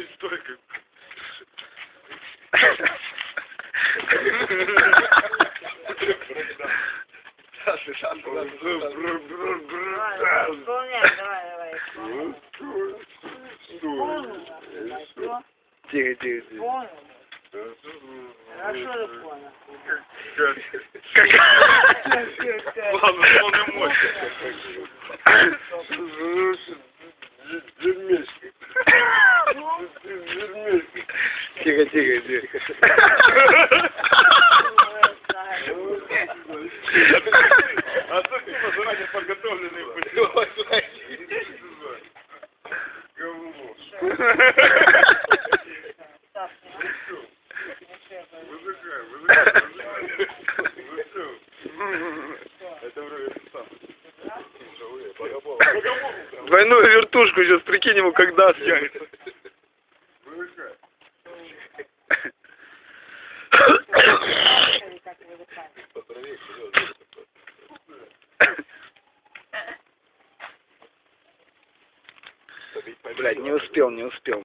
Очень стойко. Исполняй, давай, исполняй. Тихо, тихо, тихо. Понял? Хорошо ты понял. Ладно, он эмоции. Тихо, тихо, тихо. А то ты заранее подготовленный путем. Говно. Это вроде сам. Двойную вертушку сейчас прикинь ему, когда стянется. Вывыкай. Блядь, не успел, не успел.